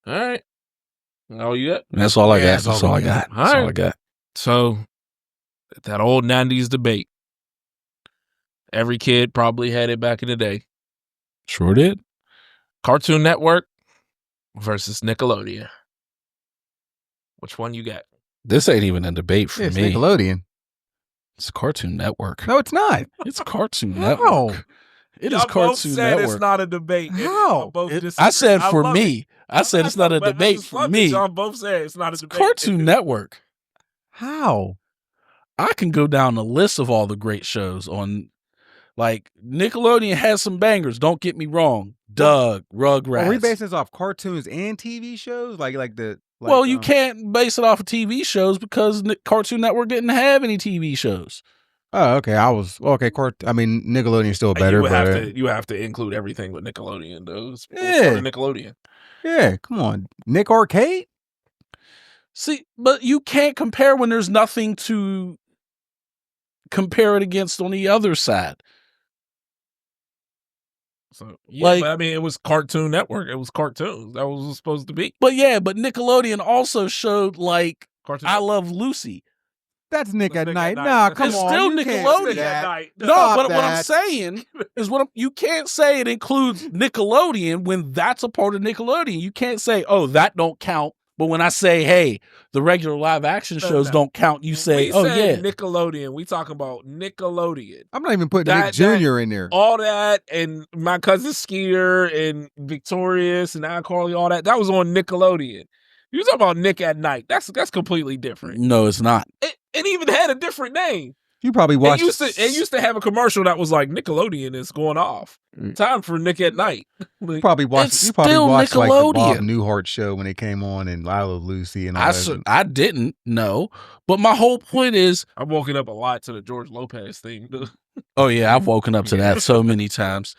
All right. Oh, you got? That's all I got. that's That's all all I we got. got. That's all I Alright. got. So, that old 90s debate. Every kid probably had it back in the day. Sure did. Cartoon Network versus Nickelodeon. Which one you got? This ain't even a debate for It's me. Nickelodeon. It's Cartoon Network. No, it's not. It's Cartoon How? Network. It is Y'all both Cartoon said Network. it's not a debate. How? I said for love me. I said it's not a debate for me. Y'all both said it's not a It's debate. Cartoon Network. How? I can go down the list of all the great shows on, like, Nickelodeon has some bangers. Don't get me wrong. Doug, Rugrats. Are we basing this off cartoons and TV shows? Like the. Like, well, you can't base it off of TV shows because Cartoon Network didn't have any TV shows. Oh, okay. Nickelodeon's still better, You have to include everything with Nickelodeon, though. It's Yeah. Nickelodeon. Yeah, come on, Nick Arcade. See, but you can't compare when there's nothing to compare it against on the other side. So but I mean, it was Cartoon Network. It was cartoons. That was supposed to be. But Nickelodeon also showed like Cartoon I Love Lucy. That's Nick at Night. Night. Nah, It's come on. still you can't Nickelodeon. say that. No, Stop but what I'm that. saying is you can't say it includes Nickelodeon when that's a part of Nickelodeon. You can't say, oh, that don't count. But when I say, hey, the regular live action shows don't count, you say, we oh, said yeah. Nickelodeon. We talking about Nickelodeon. I'm not even putting Nick Jr. in there. All that and My Cousin Skeeter and Victorious and iCarly, all that. That was on Nickelodeon. You talking about Nick at Night. That's completely different. No, it's not. It even had a different name. You probably watched. It used to have a commercial that was like Nickelodeon is going off. Time for Nick at Night. You probably watched. You probably watched like the Bob Newhart show when it came on and I Love Lucy and all that. I didn't know, but my whole point is, I'm woken up a lot to the George Lopez thing. oh yeah, I've woken up to that so many times.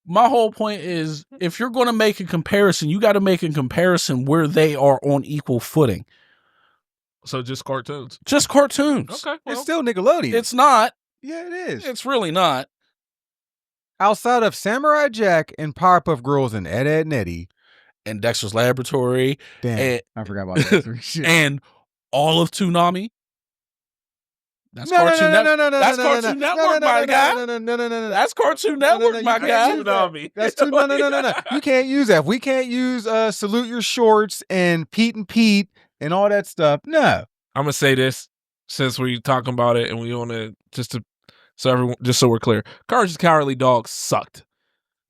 My whole point is, if you're going to make a comparison, you got to make a comparison where they are on equal footing. So just cartoons. Just cartoons. Okay. It's still Nickelodeon. It's not. Yeah, it is. It's really not. Outside of Samurai Jack and Powerpuff Girls and Ed, Ed and Eddie. And Dexter's Laboratory. Damn, I forgot about that. Shit. And all of Toonami. That's Cartoon Network. That's Cartoon Network, my guy. No. That's Cartoon Network, my guy. Toonami. That's too no. You can't use that. We can't use Salute Your Shorts and Pete and all that stuff. No. I'm gonna say this since we talking about it, and we want to so we're clear. Courage the Cowardly Dog sucked.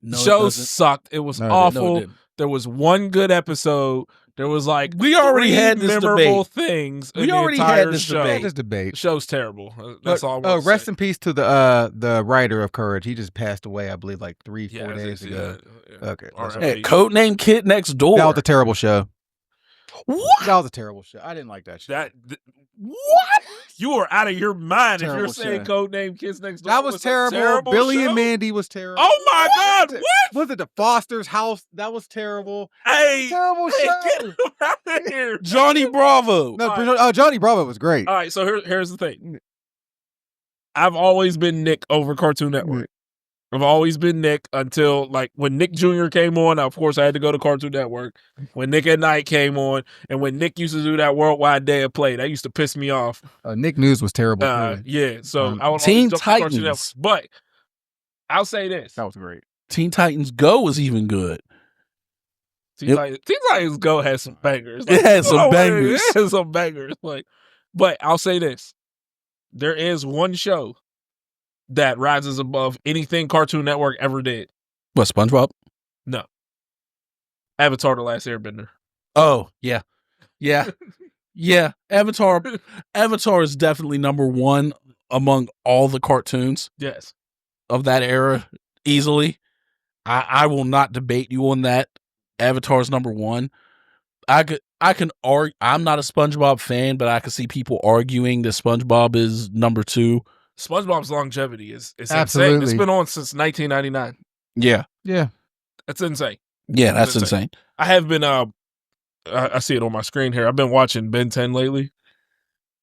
No, Show sucked. It was awful. No, there was one good episode. There was like we already had this memorable debate. things. We already had this debate. This debate. The show's terrible. That's all. I'm rest in peace to the writer of Courage. He just passed away, I believe, like 3-4 days ago. Yeah. Okay. Hey, Codename Kid Next Door. That was a terrible show. What? That was a terrible show. I didn't like that show. What? You are out of your mind if Terrible you're saying show. Codename Kids Next Door. That was terrible. Billy show? and Mandy was terrible. Oh my God! What? Was it the Foster's house? That was terrible. Hey, Terrible show. Get him out of here. Johnny Bravo. No, Johnny Bravo was great. All right, so here's the thing. I've always been Nick over Cartoon Network. I've always been Nick until like when Nick Jr. came on. Of course, I had to go to Cartoon Network. When Nick at Night came on, and when Nick used to do that Worldwide Day of Play, that used to piss me off. Nick News was terrible. Yeah, so I would Teen always jump to Cartoon Titans. Network. But I'll say this: That was great. Teen Titans Go was even good. Teen Titans Go has some bangers. It had some bangers. It has some bangers. But I'll say this: there is one show that rises above anything Cartoon Network ever did. What, SpongeBob? No. Avatar: The Last Airbender. Oh, yeah. Avatar is definitely number one among all the cartoons Yes. of that era, easily. I will not debate you on that. Avatar is number one. I can argue. I'm not a SpongeBob fan, but I can see people arguing that SpongeBob is number two. SpongeBob's longevity is Absolutely. insane. It's been on since 1999. Yeah. That's insane. Yeah, that's insane. I have been I see it on my screen here. I've been watching Ben 10 lately.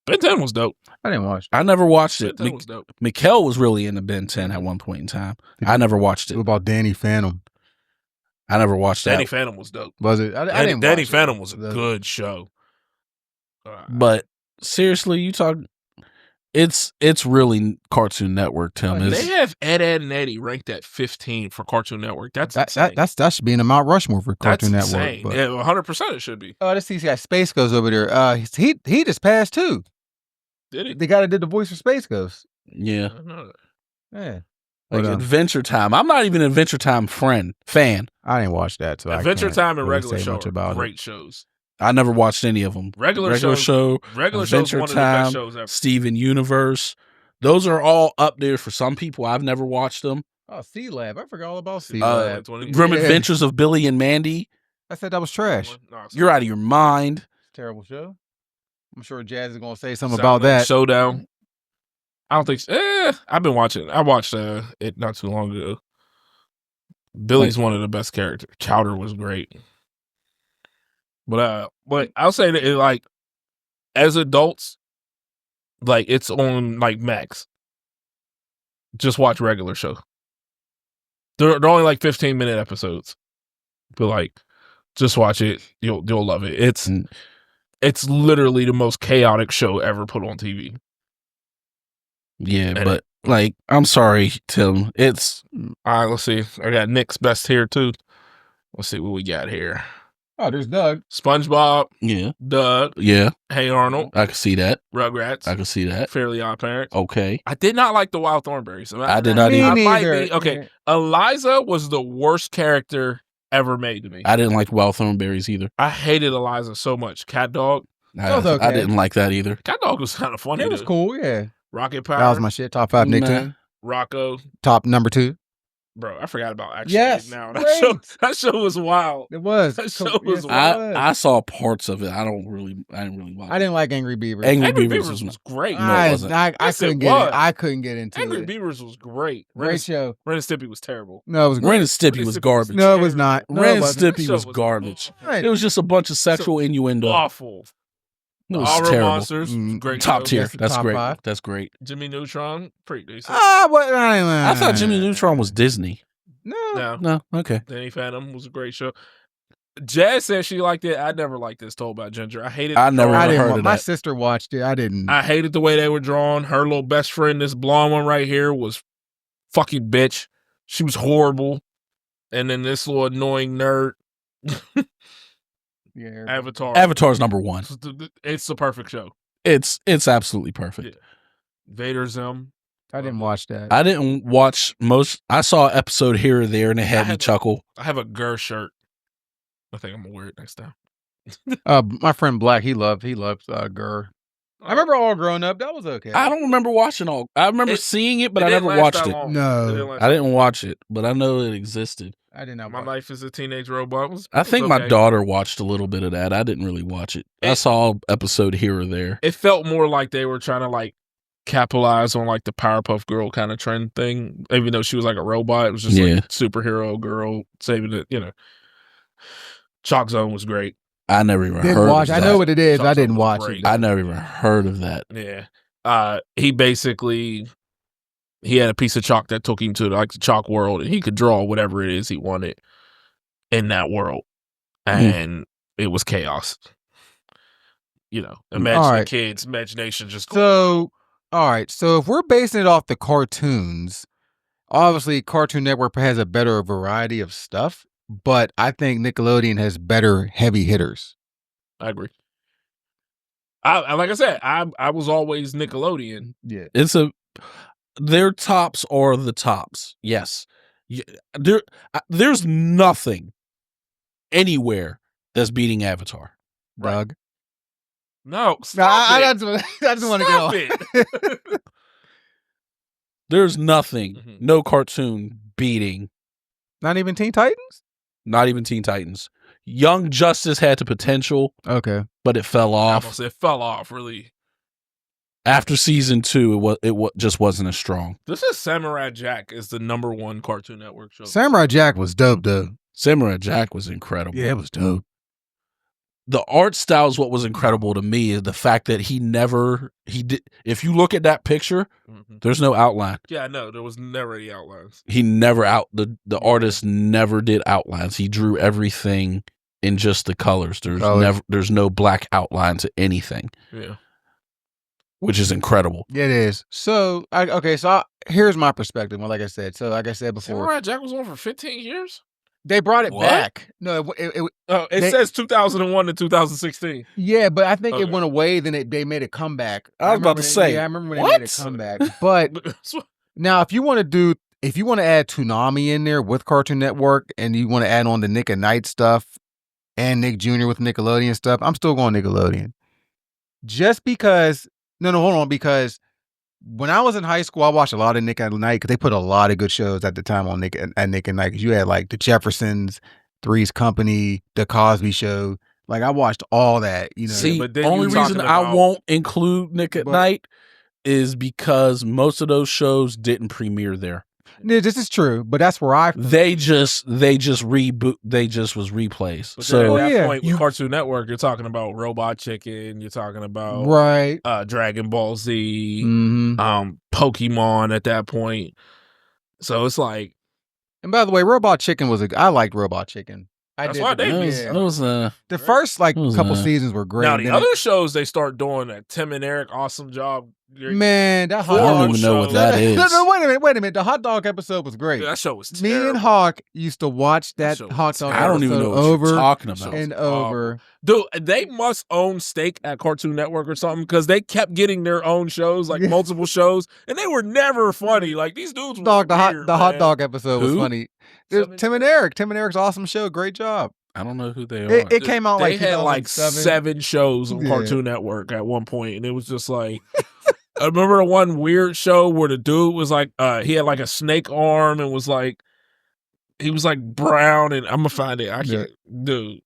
Ben 10 was dope. I didn't watch. I never watched it. Ben 10 was dope. Mikkel was really into Ben 10 at one point in time. I never watched it. What about Danny Phantom? I never watched Danny that. Phantom was dope. Was it? I didn't Danny watch it. Phantom was a good show. But seriously, you talk. It's really Cartoon Network, Tim. They have Ed, and Eddie ranked at 15 for Cartoon Network. That's insane. That should be in the Mount Rushmore for Cartoon That's Network. insane. Yeah, 100% it should be. Oh, let's see. Got Space Ghost over there. He just passed too. Did he? The guy that did the voice for Space Ghost. Yeah. I don't know that. Yeah. Like But, Adventure Time. I'm not even an Adventure Time fan. I didn't watch that. So Adventure I can't Time and really Regular say Show much are about great shows. I never watched any of them. Regular Show, Regular Show's Adventure one of the Time, best shows ever. Steven Universe. Those are all up there for some people. I've never watched them. Oh, C-Lab. I forgot all about C-Lab. C-Lab. Grim Yeah. Adventures of Billy and Mandy. I said that was trash. No, it's You're out of your mind. Terrible show. I'm sure Jazz is going to say something about that. Showdown. I don't think so. I've been watching. I watched it not too long ago. Billy's one of the best characters. Chowder was great. But I'll say that like as adults, like it's on like Max. Just watch Regular Show. They're only like 15-minute episodes. But like just watch it. You'll love it. It's literally the most chaotic show ever put on TV. Yeah, but like, I'm sorry, Tim. It's all right. Let's see. I got Nick's best here too. Let's see what we got here. Oh, there's Doug. SpongeBob. Yeah. Doug. Yeah. Hey Arnold. I can see that. Rugrats. I can see that. Fairly Odd Parents. Okay. I did not like the Wild Thornberries. I did not either. Me neither. Okay. Eliza was the worst character ever made to me. I didn't like Wild Thornberries either. I hated Eliza so much. Cat Dog. I didn't like that either. Cat Dog was kind of funny. It was cool, yeah. Rocket Power. That was my shit. Top 5 Nick too. Rocco. Top number 2. Bro, I forgot about actually. Yes, Now great. that show was wild. It was. That show was I saw parts of it. I didn't really watch it. I didn't like Angry Beavers. Angry Beavers was great. No, it wasn't. I couldn't get it. I couldn't get into Angry it. Beavers was great. Great show. Ren and Stimpy was terrible. No, it was Ren and Stimpy was garbage. No, it was not. No, Ren it and wasn't. Stimpy was garbage. Right. It was just a bunch of sexual innuendo. Awful. It was Horror terrible. Monsters, great Top show. tier. Yes, That's top great. 5. That's great. Jimmy Neutron, pretty decent. I thought Jimmy Neutron was Disney. No. No, okay. Danny Phantom was a great show. Jazz said she liked it. I never liked this Told by Ginger. I hated. I never I heard didn't. of My that. sister watched it. I didn't. I hated the way they were drawn. Her little best friend, this blonde one right here, was fucking bitch. She was horrible. And then this little annoying nerd. Yeah. Avatar. Avatar's number 1. It's the perfect show. It's absolutely perfect. Yeah. Vader Zim. I didn't watch that. I didn't watch most. I saw an episode here or there, and it had me chuckle. I have a Gur shirt. I think I'm gonna wear it next time. My friend Black, he loved Gur. I remember all growing up. That was okay. I don't remember watching all. I remember seeing it, but I never watched it. No. I didn't watch it, but I know it existed. I did not. My Life is a Teenage Robot was. I think was my okay. daughter watched a little bit of that. I didn't really watch it. I saw an episode here or there. It felt more like they were trying to like capitalize on like the Powerpuff Girl kind of trend thing. Even though she was like a robot, it was just like superhero girl saving it. You know, Chalk Zone was great. I never even Didn't heard watch. of I that. know what it is. Chalk I Zone didn't was watch great. it. I never even heard of that. Yeah. He basically he had a piece of chalk that took him to like the chalk world, and he could draw whatever it is he wanted in that world, and it was chaos. You know, imagine the kids' imagination just. So, all right. So if we're basing it off the cartoons, obviously Cartoon Network has a better variety of stuff, but I think Nickelodeon has better heavy hitters. I agree. I like I said, I was always Nickelodeon. Yeah, their tops are the tops. Yes, there's nothing anywhere that's beating Avatar. Doug. No, I just want to get off. it. There's nothing, no cartoon beating. Not even Teen Titans? Not even Teen Titans. Young Justice had the potential, Okay, but it fell off. It fell off really. After season 2, it just wasn't as strong. This is Samurai Jack is the #1 Cartoon Network show. Samurai Jack was dope, though. Samurai Jack was incredible. Yeah, it was dope. the art style is what was incredible to me, is the fact that he did. If you look at that picture, there's no outline. Yeah, no, there was never any outlines. He never the artist never did outlines. He drew everything in just the colors. There's no black outline to anything. Yeah. Which is incredible. Yeah, it is. So, here's my perspective. Well, like I said before, Samurai Jack was on for 15 years. They brought it back. No, it says 2001 to 2016. Yeah, but I think it went away. Then they made a comeback. I was about to say. Yeah, I remember when they made a comeback. But now, if you want to add Toonami in there with Cartoon Network, and you want to add on the Nick at Night stuff and Nick Jr. with Nickelodeon stuff, I'm still going Nickelodeon. Just because. No, hold on. Because when I was in high school, I watched a lot of Nick at Night because they put a lot of good shows at the time on Nick at Night. Because you had like The Jeffersons, Three's Company, The Cosby Show. Like I watched all that. You know. See, the only reason I won't include Nick at Night is because most of those shows didn't premiere there. Yeah, this is true, but that's where they just reboot. They just was replays. But so at that point, with Cartoon Network, you're talking about Robot Chicken. You're talking about Dragon Ball Z, Pokemon at that point. So it's like. And by the way, Robot Chicken I liked Robot Chicken. That's why they the first couple seasons were great. Now the other shows they start doing that. Tim and Eric, awesome job. Man, that I don't even know what that is. No, wait a minute. The hot dog episode was great. Dude, that show was terrible. Me and Hawk used to watch that hot dog episode I don't even know what you're talking about. And over. Dude, they must own stake at Cartoon Network or something because they kept getting their own shows, like multiple shows, and they were never funny. Like these dudes were the hot dog episode was funny. Tim and Eric. Tim and Eric's awesome show. Great job. I don't know who they are. It came out they had like 7 shows on Cartoon Network at one point, and it was just like I remember the one weird show where the dude was like he had like a snake arm and was like he was like brown, and I'm gonna find it. I can't dude.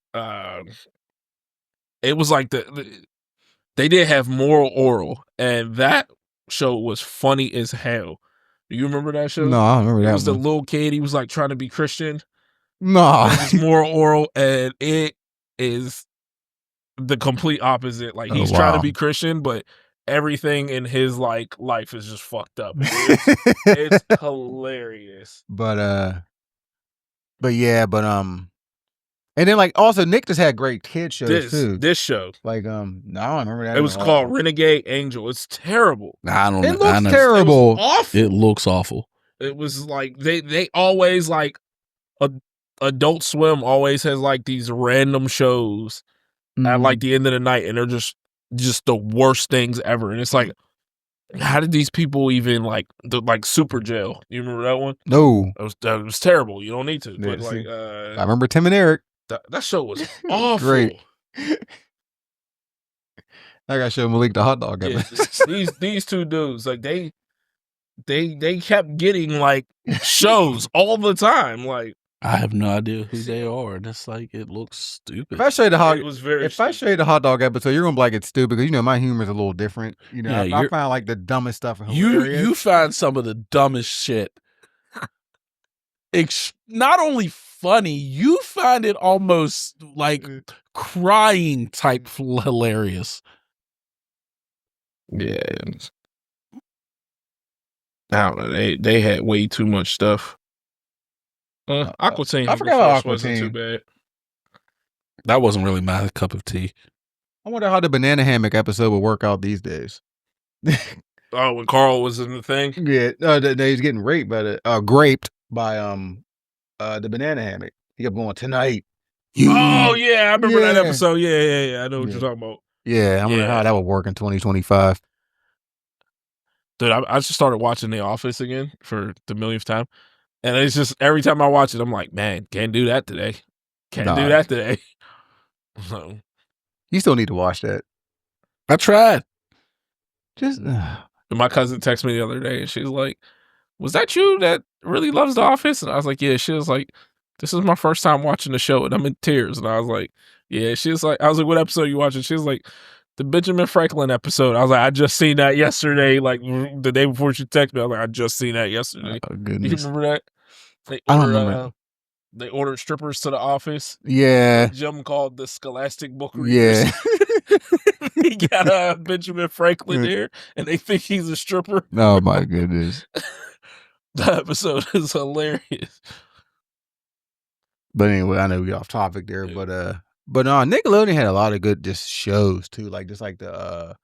It was like they did have Moral Oral, and that show was funny as hell. Do you remember that show? No, I remember that. It was the little kid. He was like trying to be Christian. No, it's Moral Oral, and it is the complete opposite. Like he's trying to be Christian, but everything in his like life is just fucked up. It's hilarious. But and then like also Nick just had great kid shows too. This show, like no, I don't remember that. It was called Renegade Angel. It's terrible. I don't know. It looks terrible. It was awful. It looks awful. It was like they always like Adult Swim always has like these random shows at like the end of the night, and they're just the worst things ever. And it's like, how did these people even like Super Jail? You remember that one? No, that was terrible. You don't need to. Yeah, but like, I remember Tim and Eric. That show was awful. Great. I gotta show Malik the hot dog. Yeah, these two dudes, like they kept getting like shows all the time. Like I have no idea who they are. That's like it looks stupid. If I show you the hot, I show you the hot dog episode, you're gonna be like it's stupid because my humor is a little different. You know, I find like the dumbest stuff. You find some of the dumbest shit. Not only funny, you find it almost like crying type hilarious. Yeah, I don't know. They had way too much stuff. Aqua Teen. I forgot about Aqua wasn't Teen. too bad. That wasn't really my cup of tea. I wonder how the banana hammock episode would work out these days. Oh, when Carl was in the thing. Yeah, he's getting raped by graped by the banana hammock. He kept going tonight. Oh yeah, I remember that episode. Yeah. I know what you're talking about. Yeah, I wonder how that would work in 2025. Dude, I just started watching The Office again for the millionth time. And it's just every time I watch it, I'm like, man, can't do that today. Can't do that today. So, you still need to watch that. I tried. Just my cousin texted me the other day, and she's like, "Was that you that really loves The Office?" And I was like, "Yeah." She was like, "This is my first time watching the show, and I'm in tears." And I was like, "Yeah." She was like, "I was like, what episode are you watching?" She was like, "The Benjamin Franklin episode." I was like, "I just seen that yesterday, like the day before she texted me." I was like, "I just seen that yesterday." Oh goodness! You remember that? I don't remember. they ordered strippers to the office. Yeah. Jim called the Scholastic Book Yeah. Readers. He got Benjamin Franklin there, and they think he's a stripper. Oh my goodness. The episode is hilarious. But anyway, I know we off topic there, but no, Nickelodeon had a lot of good just shows too, like just like the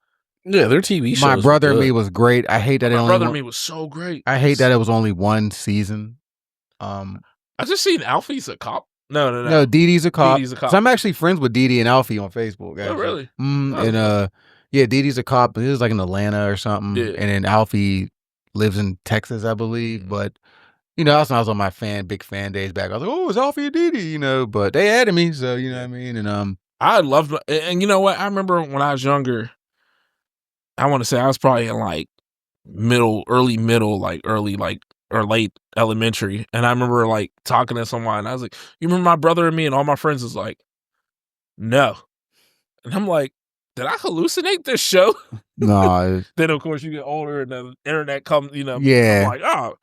Yeah, their TV shows. My Brother were and good. Me was great. I hate that My it only Brother and Me was so great. I hate that it was only one season. I just seen Alfie's a cop. No, Dee Dee's a cop. Dee Dee's a cop. So I'm actually friends with Dee Dee and Alfie on Facebook. Oh, really? And yeah, Dee Dee's a cop. It was like in Atlanta or something. Yeah. And then Alfie lives in Texas, I believe. But you know, that's when I was on my big fan days back. I was like, oh, it's Alfie and Dee Dee, you know. But they added me, so you know what I mean. And I loved, and you know what? I remember when I was younger. I want to say I was probably in like early middle, or late elementary. And I remember like talking to someone. And I was like, "You remember My Brother and Me?" And all my friends was like, "No." And I'm like, "Did I hallucinate this show?" no, Then of course you get older and the internet comes. You know, Yeah. I'm like, "Oh,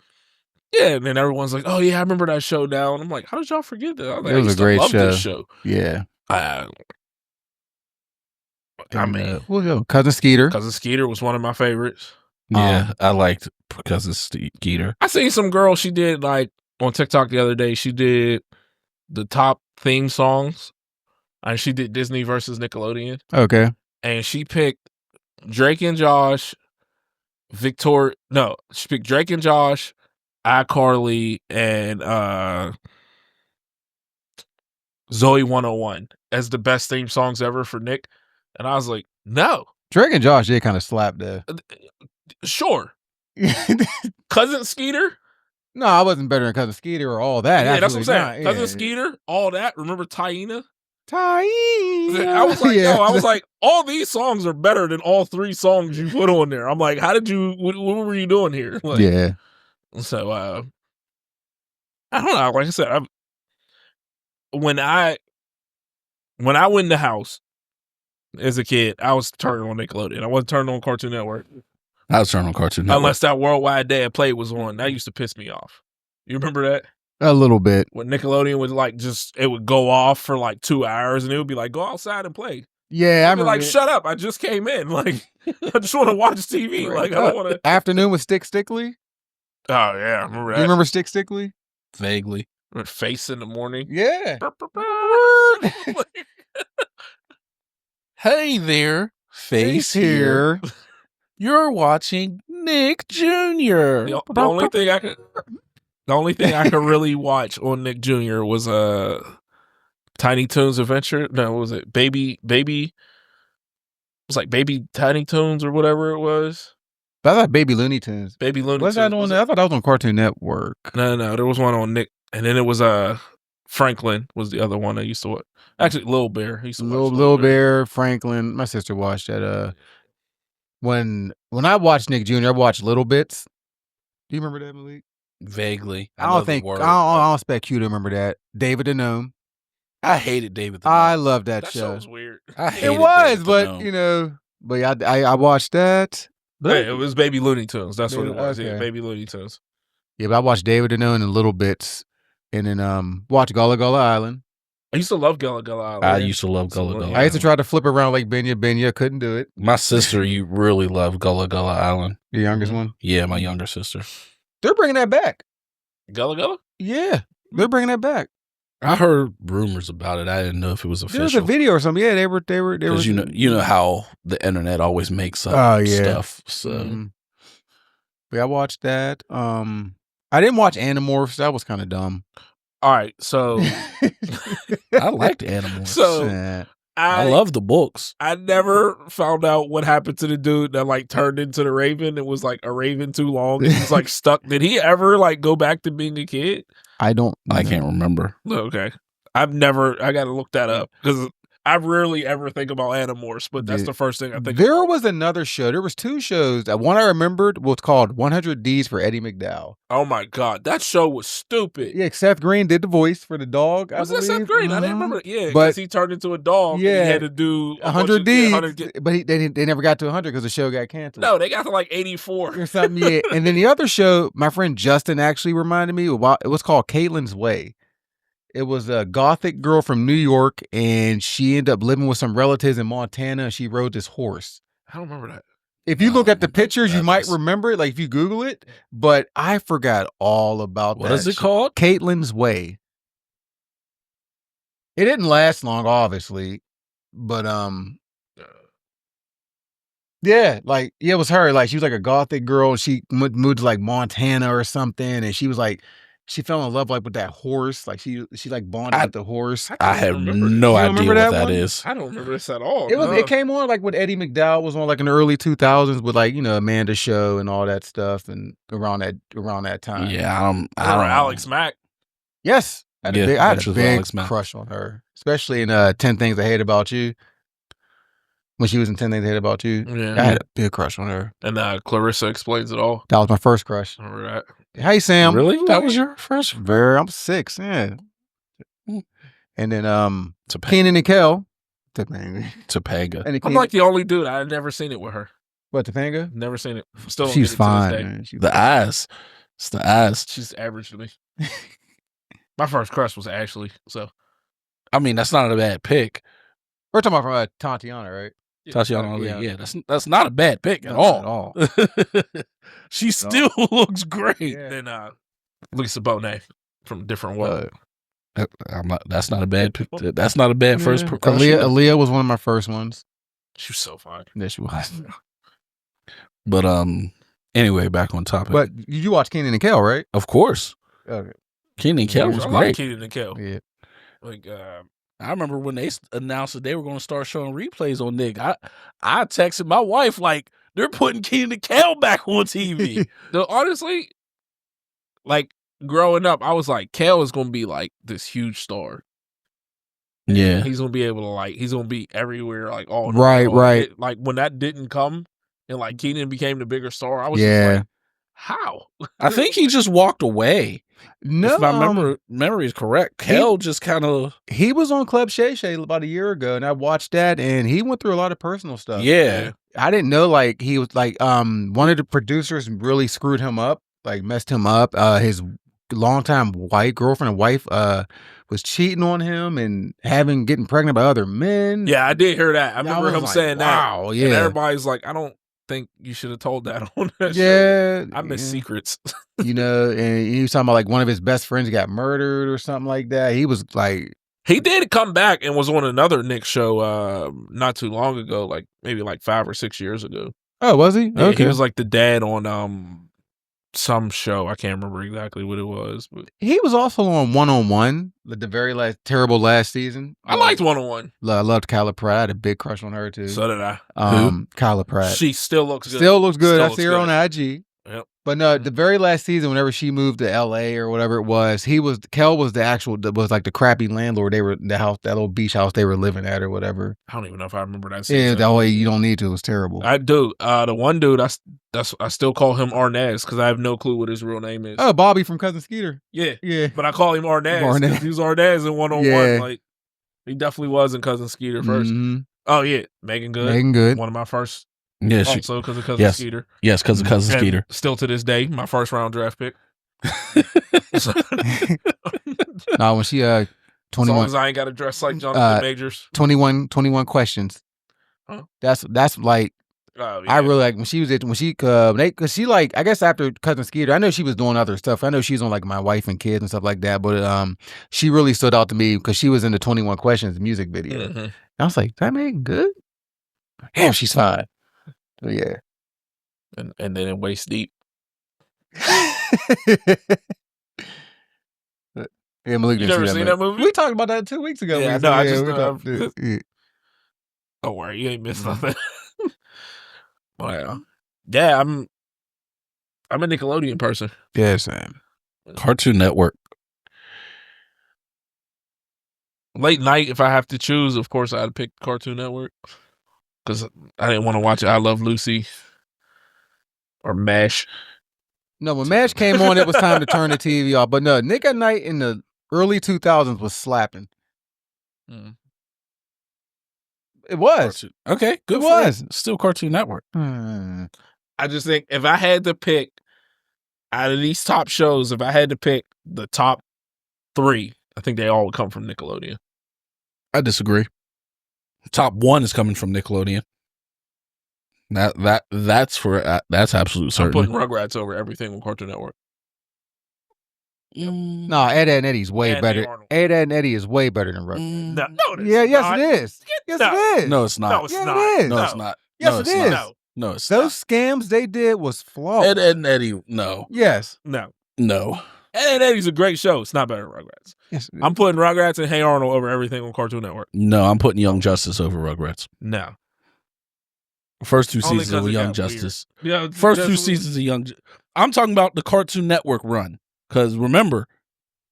yeah." And then everyone's like, "Oh yeah, I remember that show now." And I'm like, "How did y'all forget that?" I was like, It was I used a great to love show. this show. yeah. I mean, Cousin Skeeter. Cousin Skeeter was one of my favorites. Yeah, I liked Cousin Skeeter. I seen some girl, she did like on TikTok the other day, she did the top theme songs. And she did Disney versus Nickelodeon. Okay. And she picked Drake and Josh, she picked Drake and Josh, iCarly, and Zoe 101 as the best theme songs ever for Nick. And I was like, no. Drake and Josh did kind of slap there. Sure. Cousin Skeeter? No, I wasn't better than Cousin Skeeter or all that. Yeah, that's what I'm Absolutely saying. not. Cousin Skeeter, all that. Remember Taina? Taina. I was like, Yeah. no, I was like, all these songs are better than all three songs you put on there. I'm like, how did you, what were you doing here? Like, Yeah. So, I don't know. Like I said, when I went in the house as a kid, I was turning on Nickelodeon. I wasn't turning on Cartoon Network. I was turning on Cartoon Network. Unless that Worldwide Day of Play was on. That used to piss me off. You remember that? A little bit. When Nickelodeon would like it would go off for like 2 hours and it would be like, go outside and play. Yeah, I I'd be remember. like, shut up. I just came in. Like, I just want to watch TV. Right. Like, I don't want to. Afternoon with Stick Stickly. Oh, yeah. I remember that. Do you remember Stick Stickly? Vaguely. Face in the morning. Yeah. Hey there, face here. You're watching Nick Jr. The only thing I could really watch on Nick Jr. was Tiny Toons Adventure. No, what was it? Baby. It was like Baby Tiny Toons or whatever it was. I thought Baby Looney Tunes. Baby Looney Was Tunes. that on? I thought that was on Cartoon Network. No, there was one on Nick, and then it was Franklin was the other one I used to watch. Actually, Lil Bear. I used to watch Lil Bear, Franklin. My sister watched that. When I watched Nick Jr., I watched Little Bits. Do you remember that, Malik? Vaguely. I don't expect you to remember that. David the Gnome. I hated David the I Gnome. love that That show. show was weird. I hated It was, David the but Gnome. you know, but yeah, I watched that. But Hey, it was Baby Looney Tunes. That's what it was. Okay. Yeah, Baby Looney Tunes. yeah, but I watched David the Gnome and Little Bits, and then watched Gullah Gullah Island. I used to love Gullah Gullah Island. I used to love Gullah Absolutely. Gullah. I used to try to flip around like Benya, couldn't do it. My sister, you really love Gullah Gullah Island. The youngest one. Yeah, my younger sister. They're bringing that back. Gullah Gullah? Yeah, they're bringing that back. I heard rumors about it. I didn't know if it was There was official. a video or something. Yeah, they were. Because you know how the internet always makes up stuff. So Mhm. Yeah, I watched that. I didn't watch Animorphs. That was kind of dumb. All right, so I liked animals. So- Yeah. I love the books. I never found out what happened to the dude that like turned into the Raven. It was like a Raven too long. He was like stuck. Did he ever like go back to being a kid? I don't. I can't remember. Okay. I got to look that up because I rarely ever think about Animorphs, but that's the first thing I think There about. was another show. There was two shows. One I remembered was called 100 D's for Eddie McDowell. Oh my God. That show was stupid. Yeah, Seth Green did the voice for the dog. Was I that Seth believe. Green? I didn't Mhm. remember. Yeah, But- because he turned into a dog. Yeah. And he had to do 100 D's, 100 but they never got to 100 because the show got canceled. No, they got to like 84. Or something. Yeah. And then the other show, my friend Justin actually reminded me about. It was called Caitlin's Way. It was a gothic girl from New York, and she ended up living with some relatives in Montana, and she rode this horse. I don't remember that. If you look at the remember pictures, you that. might remember it, like if you Google it, but I forgot all about that. What is it called? Caitlin's Way. It didn't last long, obviously, but yeah, like it was her. Like she was like a gothic girl. She moved to like Montana or something, and she was like, she fell in love like with that horse. Like she like bonded with the horse. I have remember no You don't idea remember what that that one? is. I don't remember this at all. It was. no. It came on like with Eddie McDowell was on like in the early 2000s with like Amanda Show and all that stuff, and around that time. Yeah, I don't remember know. Alex Mack. Yes, I had Yeah, I had Adventures a of big Alex Mack. crush on her, especially in 10 Things I Hate About You. When she was in 10 Things I Hate About You, Yeah. I had a big crush on her. And Clarissa Explains It All. That was my first crush. Remember that? Hey Sam, Really? That was your first? I'm 6, yeah. And then Topanga. Keenan and Kel, Topanga. Topanga. And I'm like the only dude. I've never seen it with her. what, Topanga? Never seen it. Still don't She's get it to this fine, day. man. She's The eyes. It's the eyes. She's average to me. My first crush was Ashley. So I mean, that's not a bad pick. We're talking about from Tatiana, right? Tatiana Ali. yeah. Yeah, that's not a bad pick at all. She still looks great. Yeah. then Lisa Bonet from Different World. That's not a bad pick. That's not a bad first. Yeah. crush either. Aaliyah was one of my first ones. She was so fine. Yeah, she was. But anyway, back on topic. But you watch Keenan and Kel, right? Of course, Okay. Keenan and Kel was I like great. Keenan and Kel. Yeah. Like I remember when they announced that they were going to start showing replays on Nick. I texted my wife like they're putting Keenan and Kel back on TV. honestly, like growing up, I was like, Kel is gonna be like this huge star. Yeah, He's gonna be able to he's gonna be everywhere, like all Right. Like when that didn't come, and like Keenan became the bigger star, I was Yeah. just like, how? I think he just walked away. No, If my memory is correct, Kel just kind of he was on Club Shay Shay about a year ago, and I watched that, and he went through a lot of personal stuff. yeah. I didn't know like he was like one of the producers really screwed him up, like messed him up. His longtime girlfriend and wife was cheating on him and getting pregnant by other men. Yeah, I did hear that. I remember was him like, saying wow, that. yeah. And everybody's like, I don't think you should have told that on that show. Yeah, I miss secrets. and he was talking about like one of his best friends got murdered or something like that. He was like, He did come back and was on another Nick show not too long ago, like maybe like 5 or 6 years ago. oh, was he? Yeah, Okay, he was like the dad on some show. I can't remember exactly what it was, but he was also on 1-on-1, like the very terrible last season. I liked 101. I loved Kyla Pratt. I had a big crush on her too. So did I. Kyla Pratt. She still looks good. Still looks good. Still I looks see her good. on IG. Yep. But no, the very last season, whenever she moved to LA or whatever it was, Kel was was like the crappy landlord. They were that little beach house they were living at or whatever. I don't even know if I remember that Yeah, season. that way you don't need to. It was terrible. I do. The one dude, I still call him Arnaz because I have no clue what his real name is. Oh, Bobby from Cousin Skeeter. Yeah. Yeah. But I call him Arnaz. Arnaz. He was Arnaz in 101. Yeah. Like he definitely was in Cousin Skeeter first. Mhm. Oh yeah, Megan Good. Megan Good. One of my first. Yeah, Also because of Cousin yes. Skeeter. yes, because of Cousin And Skeeter. Still to this day, my first round draft pick. So, No, when she as long 21, as I ain't got to dress like Jonathan Majors. 21 questions. Huh? That's like Oh, I really like when she because she like I guess after Cousin Skeeter, I know she was doing other stuff. I know she was on like My Wife and Kids and stuff like that, but she really stood out to me because she was in the 21 Questions music video. Mhm. I was like, that Megan Good? Damn, she's fine. But yeah. And then in Waist Deep. Yeah, Malik You didn't never see seen that that movie? We talked about that 2 weeks ago. Yeah, We no, I said, just we talked- yeah. Don't worry, you ain't missed Mhm. nothing. Wow. Yeah, I'm a Nickelodeon person. Yeah, Sam. Cartoon Network. Late night, if I have to choose, of course I'd pick Cartoon Network because I didn't want to watch I Love Lucy or MASH. No, when MASH came on, it was time to turn the TV off. But no, Nick at Night in the early 2000s was slapping. Mm. It was. Okay, good It for was. it. Still Cartoon Network. I just think if I had to pick out of these top shows, if I had to pick the top 3, I think they all would come from Nickelodeon. I disagree. Top 1 is coming from Nickelodeon. That's absolute I'm putting certain. Rugrats over everything on Cartoon Network. No, Ed, Ed and Eddie's way Ed better. Arnold. Ed, Ed and Eddie is way better than Rugrats. No, it's Yes, not. it is. Yes, No. it is. No, it's not. No, it's Yeah, it not. is. No, it's not. Yes, No, it it's is. not. No, it's Those scams they did was flawed. not. Ed and Eddie, no. Yes. No. No. Ed and Eddie's a great show. It's not better than Rugrats. Yes. It is. I'm putting Rugrats and Hey Arnold over everything on Cartoon Network. No, I'm putting Young Justice over Rugrats. No. First 2 Only seasons of 'cause it Young got Justice. Yeah, First 2 seasons of Young I'm talking about the Cartoon Network run. Because remember,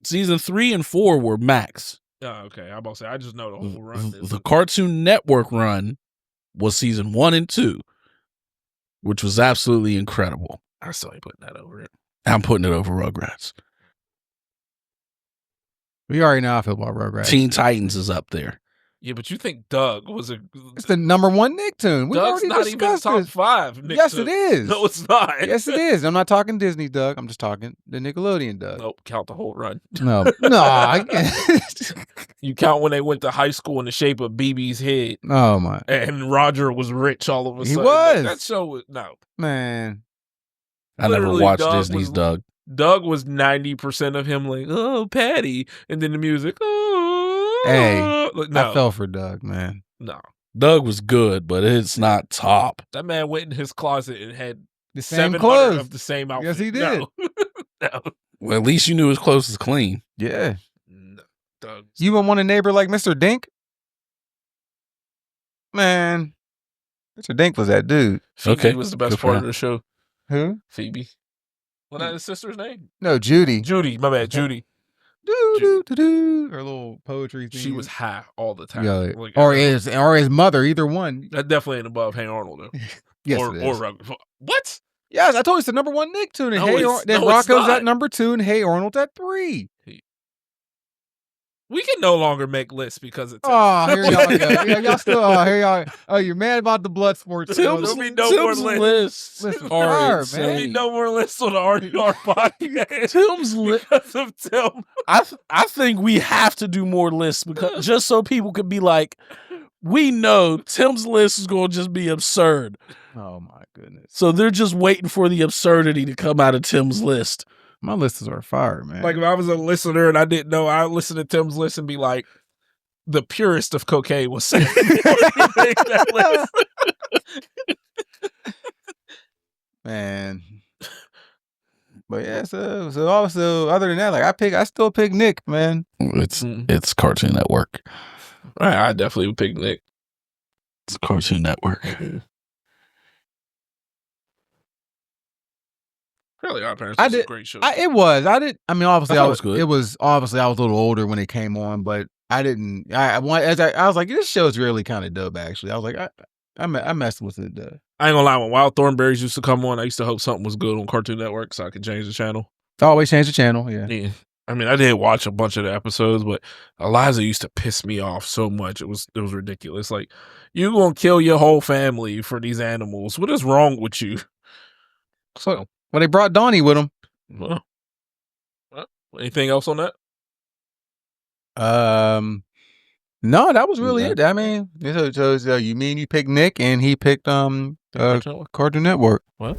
season 3 and 4 were Max. Oh, okay. I'm about to say, I just know the whole run. The Cartoon Network run was season 1 and 2, which was absolutely incredible. I still ain't putting that over it. I'm putting it over Rugrats. We already know how I feel about Rugrats. Teen Titans is up there. Yeah, but you think Doug was a... It's the #1 Nicktoon. We've Doug's already not even discussed top this. 5. Yes, it is. No, it's not. Yes, it is. I'm not talking Disney Doug. I'm just talking the Nickelodeon Doug. Nope, count the whole run. No, I can't. You count when they went to high school in the shape of BB's head, Oh my and Roger was rich all of a He sudden. was. That show was... No. man. I never Literally, watched Doug Disney's was- Doug. Doug was 90% of him like, oh, Patty. And then the music, oh. Hey, Like, no, I fell for Doug, man. no. Doug was good, but it's not top. That man went in his closet and had The same 700 clothes. of the same outfit. Yes, he did. No. No. Well, at least you knew his clothes was clean. Yeah. No. Doug. You wouldn't want a neighbor like Mr. Dink? Man, Mr. Dink was that dude. Phoebe Okay, was the best good for part him. of the show. Who? Phoebe. What that his sister's name? No, Judy. Judy. My bad. Judy. Do. Her little poetry thing. She was high all the time. Yeah, Like, or I- his mother, either one. That definitely ain't above Hey Arnold though. Yes, or it is. Rugrats. What? Yes, I told you it's the #1 Nicktoon. And No, Hey, it's- then no, it's Rocco's not. at #2, and Hey Arnold's at 3. We can no longer make lists because it's Oh, here y'all go. Yeah, y'all still. Oh, here y'all. Oh, you're mad about the blood sports. Tim's- Don't be no more lists Listen, are fire, man. There'll be insane. no more lists on the RDR podcast Tim's list. because of Tim. I think we have to do more lists because just so people could be like, we know Tim's list is going to just be absurd. Oh my goodness. So they're just waiting for the absurdity to come out of Tim's list. My lists are fire, man. Like if I was a listener and I didn't know, I would listen to Tim's list and be like, the purest of cocaine was saying that list. man. But yeah, so also other than that, like I still pick Nick, man. It's Cartoon Network. Right, I definitely would pick Nick. It's Cartoon Network. Really, Our Parents I was a did- great show. I mean, obviously I thought I it was was good. It was obviously I was a little older when it came on, but I didn't. I was like, this show's really kind of dope. Actually, I was like, I messed with it. I ain't gonna lie, when Wild Thornberries used to come on, I used to hope something was good on Cartoon Network so I could change the channel. Always change the channel. Yeah. Yeah. I mean, I did watch a bunch of the episodes, but Eliza used to piss me off so much. It was ridiculous. Like, you gonna kill your whole family for these animals. What is wrong with you? So, Well, they brought Donnie with them. well, anything else on that? No, that was really Yeah. it. I mean, so you picked Nick and he picked Cartoon Network? Cartoon Network. What?